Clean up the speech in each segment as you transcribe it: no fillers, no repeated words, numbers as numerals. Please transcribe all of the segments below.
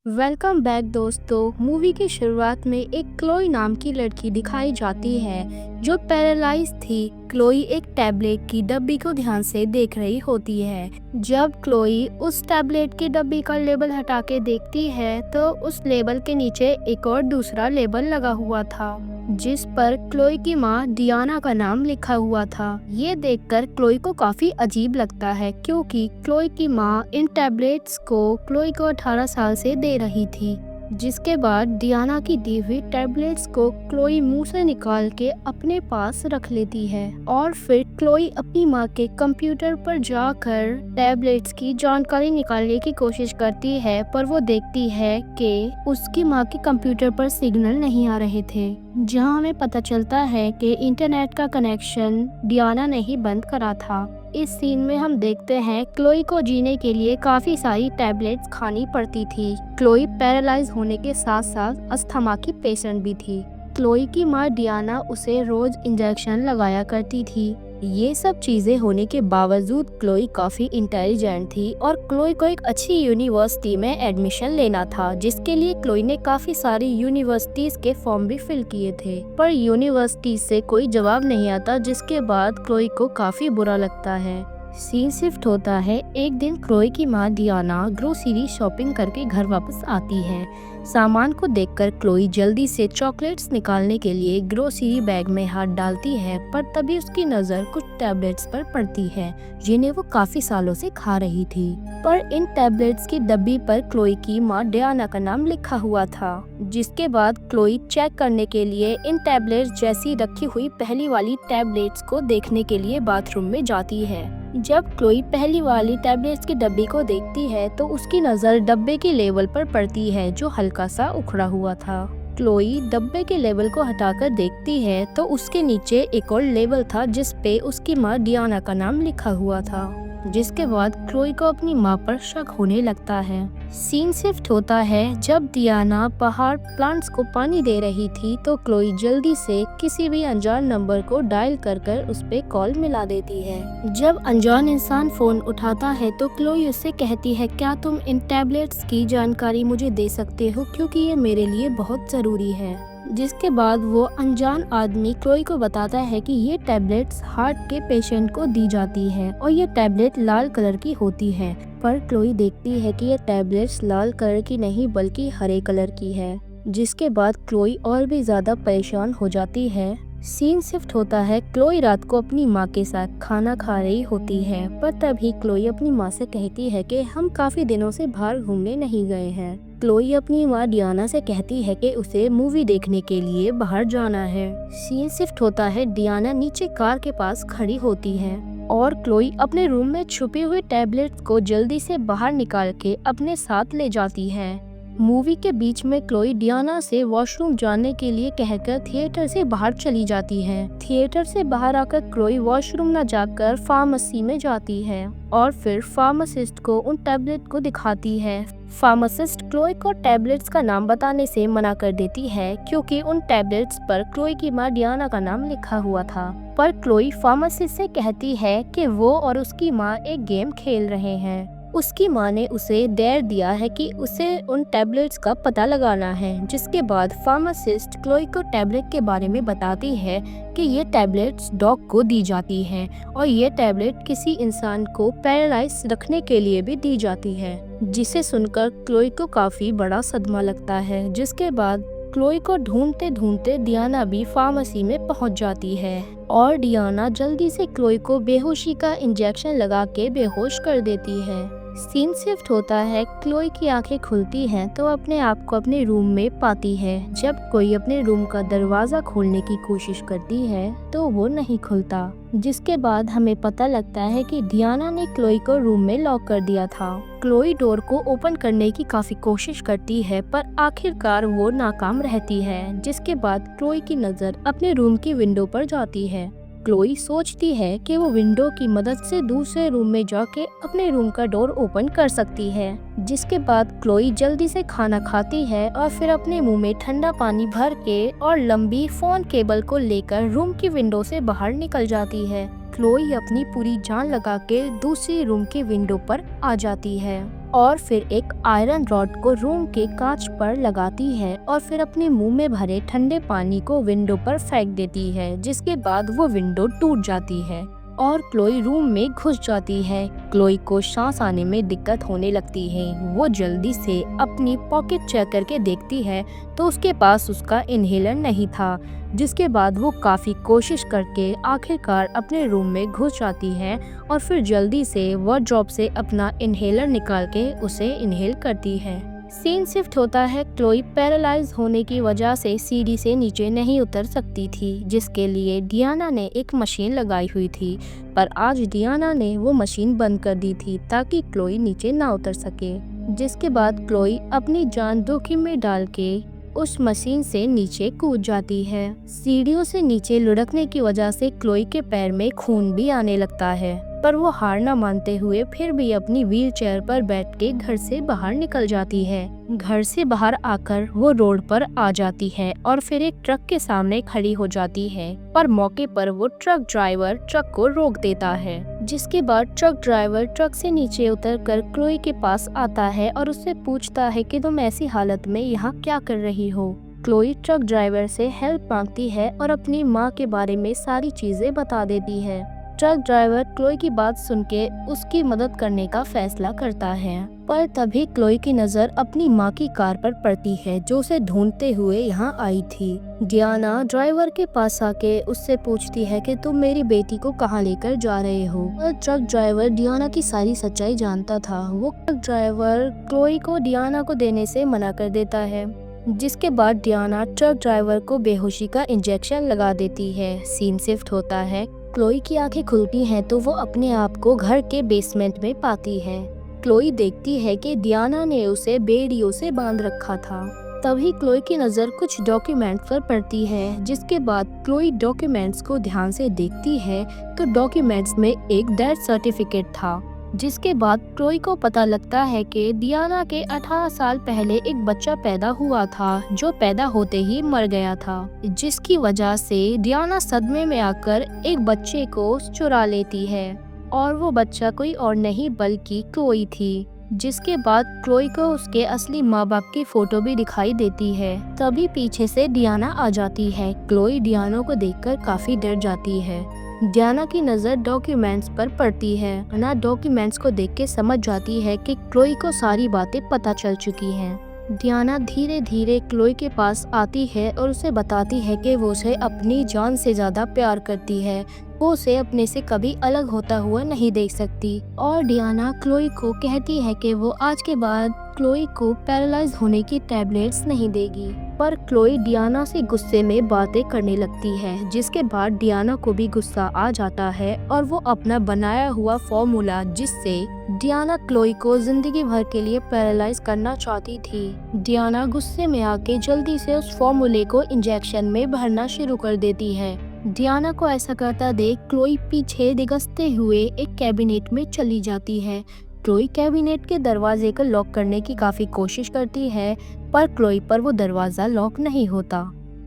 Welcome back दोस्तों। Movie की शुरुआत में एक क्लोई नाम की लड़की दिखाई जाती है जो पैरालाइज थी। क्लोई एक टैबलेट की डब्बी को ध्यान से देख रही होती है। जब क्लोई उस टैबलेट की डब्बी का लेबल हटा के देखती है तो उस लेबल के नीचे एक और दूसरा लेबल लगा हुआ था जिस पर क्लोई की माँ डियाना का नाम लिखा हुआ था। ये देखकर क्लोई को काफी अजीब लगता है क्योंकि क्लोई की माँ इन टैबलेट्स को क्लोई को 18 साल से दे रही थी। जिसके बाद डियाना की दी हुई टैबलेट्स को क्लोई मुंह से निकाल के अपने पास रख लेती है और फिर क्लोई अपनी माँ के कंप्यूटर पर जाकर टैबलेट्स की जानकारी निकालने की कोशिश करती है, पर वो देखती है कि उसकी माँ के कंप्यूटर पर सिग्नल नहीं आ रहे थे, जहाँ हमें पता चलता है कि इंटरनेट का कनेक्शन डियाना ने ही बंद करा था। इस सीन में हम देखते हैं क्लोई को जीने के लिए काफी सारी टैबलेट्स खानी पड़ती थी। क्लोई पैरालाइज होने के साथ साथ अस्थमा की पेशेंट भी थी। क्लोई की माँ डियाना उसे रोज इंजेक्शन लगाया करती थी। ये सब चीजें होने के बावजूद क्लोई काफी इंटेलिजेंट थी और क्लोई को एक अच्छी यूनिवर्सिटी में एडमिशन लेना था, जिसके लिए क्लोई ने काफी सारी यूनिवर्सिटीज के फॉर्म भी फिल किए थे, पर यूनिवर्सिटी से कोई जवाब नहीं आता, जिसके बाद क्लोई को काफी बुरा लगता है। सीन शिफ्ट होता है। एक दिन क्लोई की माँ डियाना ग्रोसरी शॉपिंग करके घर वापस आती है। सामान को देखकर क्लोई जल्दी से चॉकलेट्स निकालने के लिए ग्रोसरी बैग में हाथ डालती है, पर तभी उसकी नज़र कुछ टैबलेट्स पर पड़ती है जिन्हें वो काफी सालों से खा रही थी। पर इन टैबलेट्स की डब्बी पर क्लोई की माँ डियाना का नाम लिखा हुआ था। जिसके बाद क्लोई चेक करने के लिए इन टैबलेट्स जैसी रखी हुई पहली वाली टैबलेट्स को देखने के लिए बाथरूम में जाती है। जब क्लोई पहली वाली टैबलेट्स की डब्बी को देखती है तो उसकी नज़र डब्बे के लेबल पर पड़ती है जो हल्का सा उखड़ा हुआ था। क्लोई डब्बे के लेबल को हटाकर देखती है तो उसके नीचे एक और लेबल था जिस पे उसकी माँ डियाना का नाम लिखा हुआ था। जिसके बाद क्लोई को अपनी माँ पर शक होने लगता है। सीन शिफ्ट होता है। जब डियाना बाहर प्लांट्स को पानी दे रही थी तो क्लोई जल्दी से किसी भी अनजान नंबर को डायल कर उस पे कॉल मिला देती है। जब अनजान इंसान फोन उठाता है तो क्लोई उससे कहती है, क्या तुम इन टैबलेट्स की जानकारी मुझे दे सकते हो, क्योंकि ये मेरे लिए बहुत जरूरी है। जिसके बाद वो अनजान आदमी क्लोई को बताता है कि ये टैबलेट्स हार्ट के पेशेंट को दी जाती है और ये टैबलेट लाल कलर की होती है। पर क्लोई देखती है कि ये टैबलेट्स लाल कलर की नहीं बल्कि हरे कलर की है। जिसके बाद क्लोई और भी ज्यादा परेशान हो जाती है। सीन शिफ्ट होता है। क्लोई रात को अपनी माँ के साथ खाना खा रही होती है, पर तभी क्लोई अपनी माँ से कहती है कि हम काफी दिनों से बाहर घूमने नहीं गए हैं। क्लोई अपनी माँ डियाना से कहती है कि उसे मूवी देखने के लिए बाहर जाना है। सीन शिफ्ट होता है। डियाना नीचे कार के पास खड़ी होती है और क्लोई अपने रूम में छुपे हुए टैबलेट्स को जल्दी से बाहर निकाल के अपने साथ ले जाती है। मूवी के बीच में क्लोई डियाना से वॉशरूम जाने के लिए कहकर थिएटर से बाहर चली जाती है। थिएटर से बाहर आकर क्लोई वॉशरूम न जाकर फार्मेसी में जाती है और फिर फार्मासिस्ट को उन टैबलेट को दिखाती है। फार्मासिस्ट क्लोई को टैबलेट्स का नाम बताने से मना कर देती है क्योंकि उन टैबलेट्स पर क्लोई की माँ डियाना का नाम लिखा हुआ था। पर क्लोई फार्मासिस्ट से कहती है कि वो और उसकी माँ एक गेम खेल रहे हैं। उसकी माँ ने उसे डेयर दिया है कि उसे उन टैबलेट्स का पता लगाना है। जिसके बाद फार्मासिस्ट क्लोई को टैबलेट के बारे में बताती है कि ये टैबलेट्स डॉग को दी जाती हैं और ये टैबलेट किसी इंसान को पैरालाइज रखने के लिए भी दी जाती है। जिसे सुनकर क्लोई को काफी बड़ा सदमा लगता है। जिसके बाद क्लोई को ढूंढते ढूंढते डियाना भी फार्मेसी में पहुंच जाती है और डियाना जल्दी से क्लोई को बेहोशी का इंजेक्शन लगा के बेहोश कर देती है। सीन शिफ्ट होता है। क्लोई की आंखें खुलती हैं तो अपने आप को अपने रूम में पाती है। जब कोई अपने रूम का दरवाजा खोलने की कोशिश करती है तो वो नहीं खुलता। जिसके बाद हमें पता लगता है कि डियाना ने क्लोई को रूम में लॉक कर दिया था। क्लोई डोर को ओपन करने की काफी कोशिश करती है पर आखिरकार वो नाकाम रहती है। जिसके बाद क्लोई की नजर अपने रूम की विंडो पर जाती है। क्लोई सोचती है कि वो विंडो की मदद से दूसरे रूम में जाके अपने रूम का डोर ओपन कर सकती है। जिसके बाद क्लोई जल्दी से खाना खाती है और फिर अपने मुंह में ठंडा पानी भर के और लंबी फोन केबल को लेकर रूम की विंडो से बाहर निकल जाती है। क्लोई अपनी पूरी जान लगा के दूसरी रूम की विंडो पर आ जाती है और फिर एक आयरन रॉड को रूम के कांच पर लगाती है और फिर अपने मुंह में भरे ठंडे पानी को विंडो पर फेंक देती है, जिसके बाद वो विंडो टूट जाती है और क्लोई रूम में घुस जाती है। क्लोई को सांस आने में दिक्कत होने लगती है। वो जल्दी से अपनी पॉकेट चेक करके देखती है तो उसके पास उसका इनहेलर नहीं था, जिसके बाद वो काफ़ी कोशिश करके आखिरकार अपने रूम में घुस जाती है और फिर जल्दी से वार्डरोब से अपना इनहेलर निकाल के उसे इनहेल करती है। सीन शिफ्ट होता है। क्लोई पैरालाइज होने की वजह से सीढ़ी से नीचे नहीं उतर सकती थी, जिसके लिए डियाना ने एक मशीन लगाई हुई थी, पर आज डियाना ने वो मशीन बंद कर दी थी ताकि क्लोई नीचे ना उतर सके। जिसके बाद क्लोई अपनी जान जोखिम में डाल के उस मशीन से नीचे कूद जाती है। सीढ़ियों से नीचे लुढ़कने की वजह से क्लोई के पैर में खून भी आने लगता है, पर वो हार न मानते हुए फिर भी अपनी व्हील चेयर पर बैठ के घर से बाहर निकल जाती है। घर से बाहर आकर वो रोड पर आ जाती है और फिर एक ट्रक के सामने खड़ी हो जाती है, पर मौके पर वो ट्रक ड्राइवर ट्रक को रोक देता है। जिसके बाद ट्रक ड्राइवर ट्रक से नीचे उतरकर क्लोई के पास आता है और उससे पूछता है कि तुम ऐसी हालत में यहाँ क्या कर रही हो। क्लोई ट्रक ड्राइवर से हेल्प मांगती है और अपनी माँ के बारे में सारी चीजें बता देती है। ट्रक ड्राइवर क्लोई की बात सुन के उसकी मदद करने का फैसला करता है, पर तभी क्लोई की नजर अपनी माँ की कार पर पड़ती है जो उसे ढूंढते हुए यहाँ आई थी। डियाना ड्राइवर के पास आके उससे पूछती है कि तुम मेरी बेटी को कहाँ लेकर जा रहे हो। पर ट्रक ड्राइवर डियाना की सारी सच्चाई जानता था। वो ट्रक ड्राइवर क्लोई को डियाना को देने से मना कर देता है। जिसके बाद डियाना ट्रक ड्राइवर को बेहोशी का इंजेक्शन लगा देती है। सीन शिफ्ट होता है। क्लोई की आंखें खुलती हैं तो वो अपने आप को घर के बेसमेंट में पाती है। क्लोई देखती है कि डियाना ने उसे बेड़ियों से बांध रखा था। तभी क्लोई की नज़र कुछ डॉक्यूमेंट्स पर पड़ती है। जिसके बाद क्लोई डॉक्यूमेंट्स को ध्यान से देखती है तो डॉक्यूमेंट्स में एक डेथ सर्टिफिकेट था। जिसके बाद क्लोई को पता लगता है कि डियाना के 18 साल पहले एक बच्चा पैदा हुआ था जो पैदा होते ही मर गया था, जिसकी वजह से डियाना सदमे में आकर एक बच्चे को चुरा लेती है और वो बच्चा कोई और नहीं बल्कि क्लोई थी। जिसके बाद क्लोई को उसके असली माँ बाप की फोटो भी दिखाई देती है। तभी पीछे से डियाना आ जाती है। क्लोई डियाना को देखकर काफी डर जाती है। डियाना की नज़र डॉक्यूमेंट्स पर पड़ती है। अना डॉक्यूमेंट्स को देख के समझ जाती है कि क्लोई को सारी बातें पता चल चुकी हैं। डियाना धीरे धीरे क्लोई के पास आती है और उसे बताती है कि वो उसे अपनी जान से ज्यादा प्यार करती है। वो उसे अपने से कभी अलग होता हुआ नहीं देख सकती। और डियाना क्लोई को कहती है कि वो आज के बाद क्लोई को पैरालाइज होने की टैबलेट्स नहीं देगी। पर क्लोई डियाना से गुस्से में बातें करने लगती है। जिसके बाद डियाना को भी गुस्सा आ जाता है और वो अपना बनाया हुआ फॉर्मूला जिससे डियाना क्लोई को जिंदगी भर के लिए पैरालाइज करना चाहती थी, डियाना गुस्से में आके जल्दी से उस फॉर्मूले को इंजेक्शन में भरना शुरू कर देती है। डियाना को ऐसा करता देख क्लोई पीछे दिगसते हुए एक कैबिनेट में चली जाती है। क्लोई कैबिनेट के दरवाजे को लॉक करने की काफी कोशिश करती है, पर क्लोई पर वो दरवाजा लॉक नहीं होता।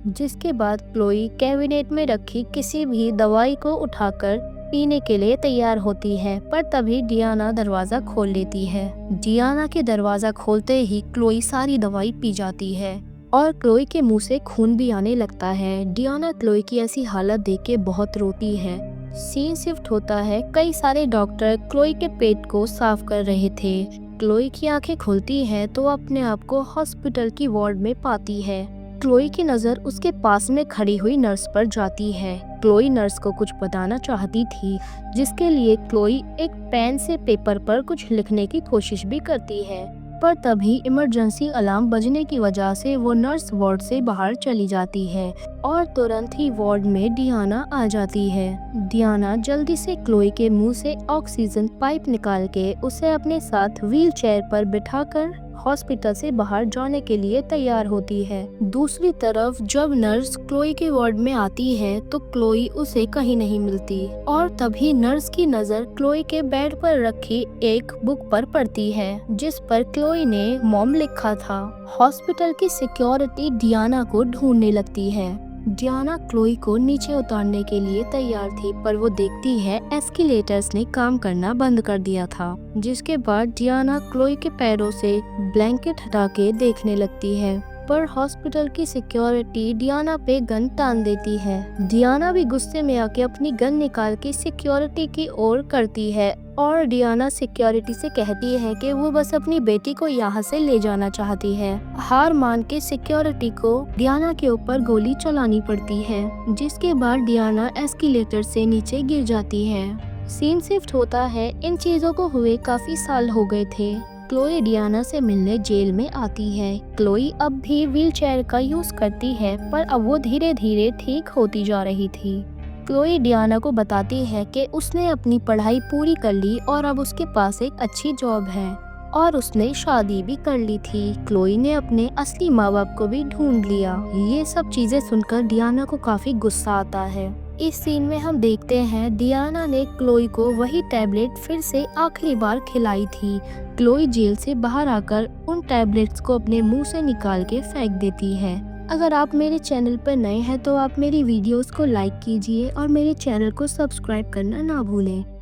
जिसके बाद क्लोई कैबिनेट में रखी किसी भी दवाई को उठाकर पीने के लिए तैयार होती है, पर तभी डियाना दरवाजा खोल लेती है। डियाना के दरवाजा खोलते ही क्लोई सारी दवाई पी जाती है और क्लोई के मुंह से खून भी आने लगता है। डियाना क्लोई की ऐसी हालत देख के बहुत रोती है। सीन शिफ्ट होता है। कई सारे डॉक्टर क्लोई के पेट को साफ कर रहे थे। क्लोई की आंखें खुलती है तो अपने आप को हॉस्पिटल की वार्ड में पाती है। क्लोई की नज़र उसके पास में खड़ी हुई नर्स पर जाती है। क्लोई नर्स को कुछ बताना चाहती थी, जिसके लिए क्लोई एक पेन से पेपर पर कुछ लिखने की कोशिश भी करती है, पर तभी इमरजेंसी अलार्म बजने की वजह से वो नर्स वार्ड से बाहर चली जाती है और तुरंत ही वार्ड में डियाना आ जाती है। डियाना जल्दी से क्लोई के मुंह से ऑक्सीजन पाइप निकाल के उसे अपने साथ व्हील चेयर पर बिठाकर हॉस्पिटल से बाहर जाने के लिए तैयार होती है। दूसरी तरफ जब नर्स क्लोई के वार्ड में आती है तो क्लोई उसे कहीं नहीं मिलती और तभी नर्स की नजर क्लोई के बेड पर रखी एक बुक पर पड़ती है, जिस पर क्लोई ने मॉम लिखा था। हॉस्पिटल की सिक्योरिटी डियाना को ढूंढने लगती है। डियाना क्लोई को नीचे उतारने के लिए तैयार थी, पर वो देखती है एस्केलेटर्स ने काम करना बंद कर दिया था, जिसके बाद डियाना क्लोई के पैरों से ब्लैंकेट हटा के देखने लगती है, पर हॉस्पिटल की सिक्योरिटी डियाना पे गन तान देती है। डियाना भी गुस्से में आके अपनी गन निकाल के सिक्योरिटी की ओर करती है और डियाना सिक्योरिटी से कहती है कि वो बस अपनी बेटी को यहाँ से ले जाना चाहती है। हार मान के सिक्योरिटी को डियाना के ऊपर गोली चलानी पड़ती है, जिसके बाद डियाना एस्केलेटर से नीचे गिर जाती है। सीन शिफ्ट होता है। इन चीजों को हुए काफी साल हो गए थे। क्लोई डियाना से मिलने जेल में आती है। क्लोई अब भी व्हीलचेयर का यूज करती है, पर अब वो धीरे धीरे ठीक होती जा रही थी। क्लोई डियाना को बताती है कि उसने अपनी पढ़ाई पूरी कर ली और अब उसके पास एक अच्छी जॉब है और उसने शादी भी कर ली थी। क्लोई ने अपने असली माँ बाप को भी ढूंढ लिया। ये सब चीजें सुनकर डियाना को काफी गुस्सा आता है। इस सीन में हम देखते हैं डियाना ने क्लोई को वही टैबलेट फिर से आखिरी बार खिलाई थी। क्लोई जेल से बाहर आकर उन टैबलेट्स को अपने मुंह से निकाल के फेंक देती है। अगर आप मेरे चैनल पर नए हैं तो आप मेरी वीडियोस को लाइक कीजिए और मेरे चैनल को सब्सक्राइब करना ना भूलें।